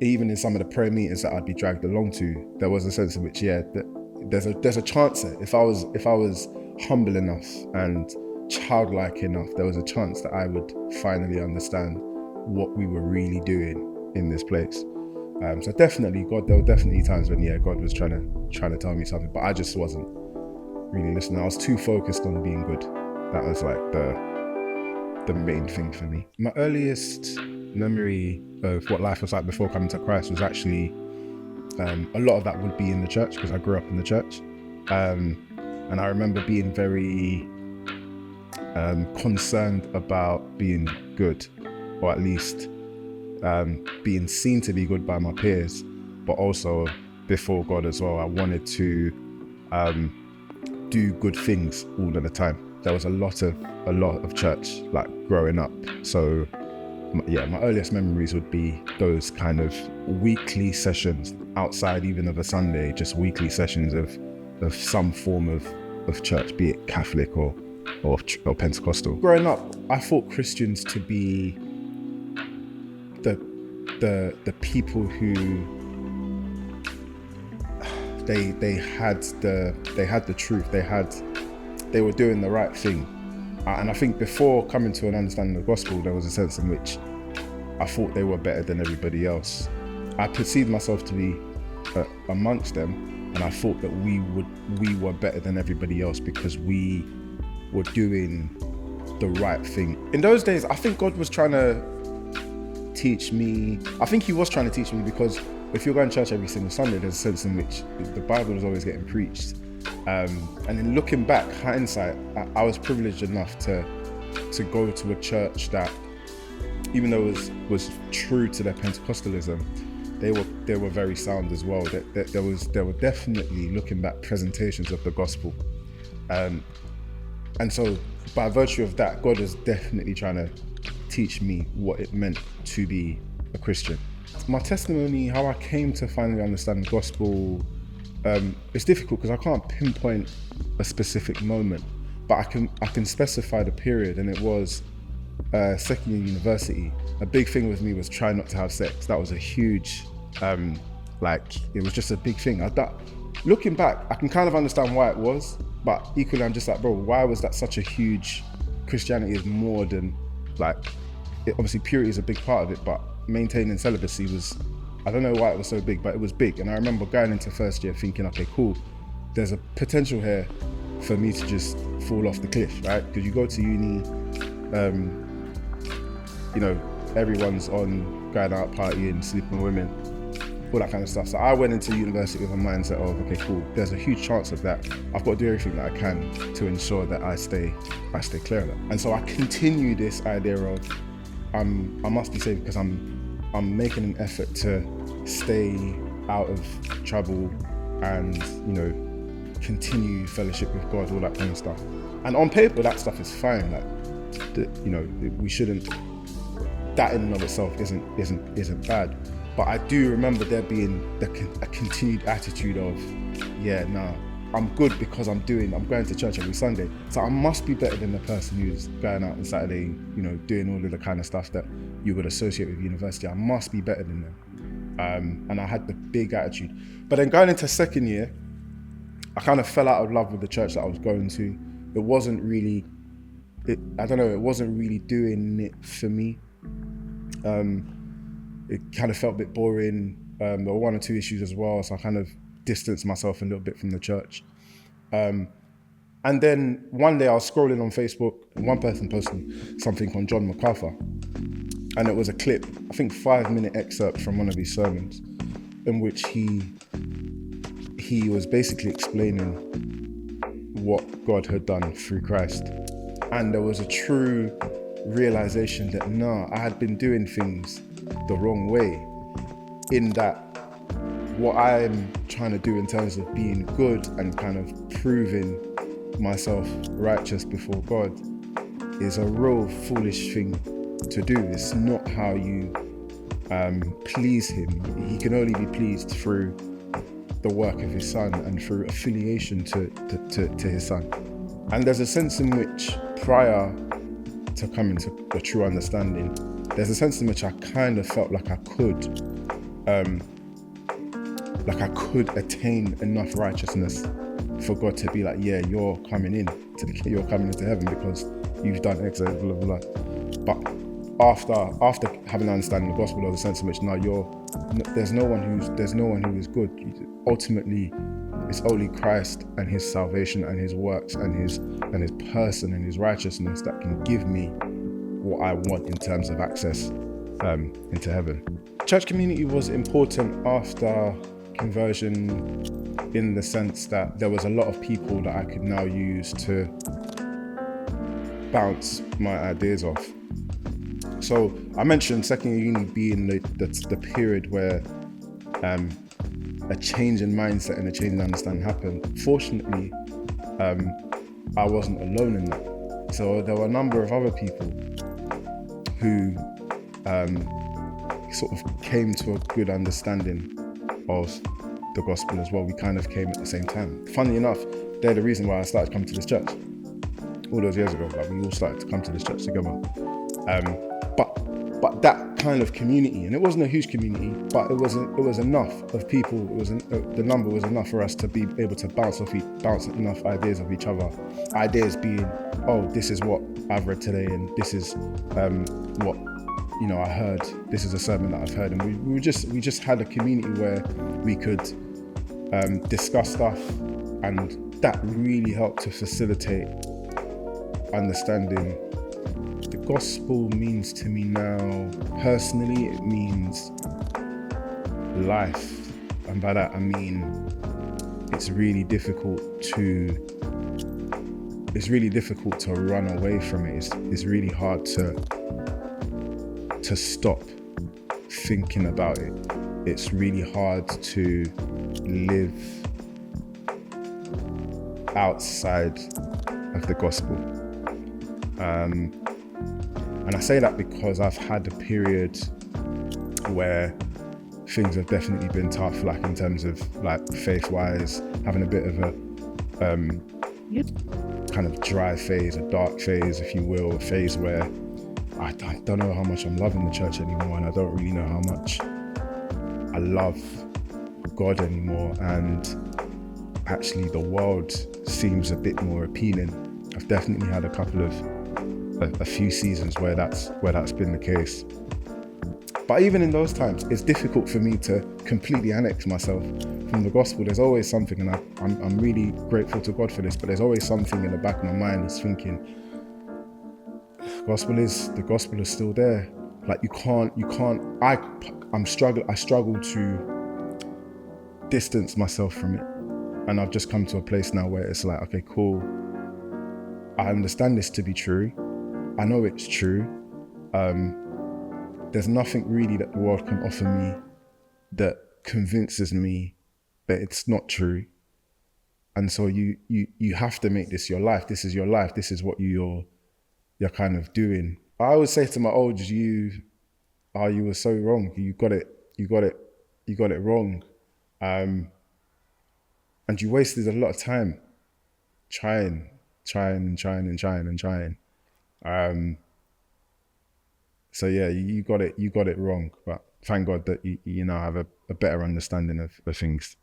even in some of the prayer meetings that I'd be dragged along to, there was a sense in which, there's a chance that if I was humble enough and childlike enough, there was a chance that I would finally understand what we were really doing in this place. So definitely, there were definitely times when God was trying to tell me something, but I just wasn't really listening. I was too focused on being good. That was like the main thing for me. My earliest memory of what life was like before coming to Christ was actually a lot of that would be in the church, because I grew up in the church, and I remember being very concerned about being good, or at least being seen to be good by my peers, but also before God as well. I wanted to do good things all of the time. There was a lot of church like growing up. So my earliest memories would be those kind of weekly sessions outside even of a Sunday, just weekly sessions of some form of church, be it Catholic or Pentecostal. Growing up, I thought Christians to be the people who they had the truth, they were doing the right thing. And I think before coming to an understanding of the gospel, there was a sense in which I thought they were better than everybody else. I perceived myself to be amongst them, and I thought that we were better than everybody else because we were doing the right thing. In those days, I think God was trying to teach me. I think he was trying to teach me, because if you're going to church every single Sunday, there's a sense in which the Bible is always getting preached. And in looking back, hindsight, I was privileged enough to go to a church that, even though it was true to their Pentecostalism, they were very sound as well. There were definitely, looking back, presentations of the gospel. And so by virtue of that, God is definitely trying to teach me what it meant to be a Christian. My testimony, how I came to finally understand the gospel, it's difficult because I can't pinpoint a specific moment, but I can specify the period, and it was second year university. A big thing with me was try not to have sex. That was a huge, it was just a big thing. Looking back, I can kind of understand why it was, but equally I'm just like, bro, why was that such a huge? Christianity is more than obviously purity is a big part of it, but maintaining celibacy was, I don't know why it was so big, but it was big. And I remember going into first year thinking, okay, cool, there's a potential here for me to just fall off the cliff, right? Because you go to uni, everyone's on going out partying, sleeping with women, all that kind of stuff. So I went into university with a mindset of, okay, cool, there's a huge chance of that. I've got to do everything that I can to ensure that I stay clear of that. And so I continue this idea of I must be safe because I'm making an effort to stay out of trouble and, continue fellowship with God, all that kind of stuff. And on paper, that stuff is fine. We shouldn't. That in and of itself isn't bad. But I do remember there being a continued attitude of, I'm good because I'm going to church every Sunday. So I must be better than the person who's going out on Saturday, doing all of the kind of stuff that you would associate with university. I must be better than them. And I had the big attitude. But then going into second year, I kind of fell out of love with the church that I was going to. It wasn't really, it wasn't really doing it for me. It kind of felt a bit boring. There were one or two issues as well, so I kind of distanced myself a little bit from the church. And then one day I was scrolling on Facebook, and one person posted something on John MacArthur, and it was a clip, I think 5-minute excerpt from one of his sermons, in which he was basically explaining what God had done through Christ. And there was a true realization that I had been doing things the wrong way, in that what I'm trying to do in terms of being good and kind of proving myself righteous before God is a real foolish thing to do. It's not how you please him. He can only be pleased through the work of his son and through affiliation to his son. And there's a sense in which, prior to coming to a true understanding, there's a sense in which I kind of felt like I could like I could attain enough righteousness for God to be like, yeah, you're coming into heaven because you've done X, blah, blah, blah. But after having an understanding of the gospel, or the sense in which now there's no one who is good. Ultimately, it's only Christ and his salvation and his works and his person and his righteousness that can give me what I want in terms of access into heaven. Church community was important after conversion, in the sense that there was a lot of people that I could now use to bounce my ideas off. So I mentioned second year uni being the period where a change in mindset and a change in understanding happened. Fortunately, I wasn't alone in that. So there were a number of other people who sort of came to a good understanding of the gospel as well. We kind of came at the same time. Funny enough, they're the reason why I started coming to this church all those years ago. Like, we all started to come to this church together. But that kind of community, and it wasn't a huge community, but it was enough of people. The number was enough for us to be able to bounce enough ideas of each other. Ideas being, oh, this is what I've read today, and this is what I heard. This is a sermon that I've heard, and we just had a community where we could discuss stuff, and that really helped to facilitate understanding. The gospel means to me now, personally, it means life. And by that I mean it's really difficult to run away from it. It's really hard to stop thinking about it. It's really hard to live outside of the gospel. And I say that because I've had a period where things have definitely been tough, like in terms of like faith-wise, having a bit of a kind of dry phase, a dark phase, if you will, a phase where I don't know how much I'm loving the church anymore, and I don't really know how much I love God anymore, and actually the world seems a bit more appealing. I've definitely had a few seasons where that's been the case. But even in those times, it's difficult for me to completely annex myself from the gospel. There's always something, and I'm really grateful to God for this, but there's always something in the back of my mind that's thinking, the gospel is still there. Like I struggle to distance myself from it. And I've just come to a place now where it's like, okay, cool. I understand this to be true. I know it's true. There's nothing really that the world can offer me that convinces me that it's not true. And so you have to make this your life. This is your life. This is what you're kind of doing. I always say to my old you were so wrong. You got it wrong. And you wasted a lot of time trying. So yeah, you got it wrong, but thank God that you now have a better understanding of things.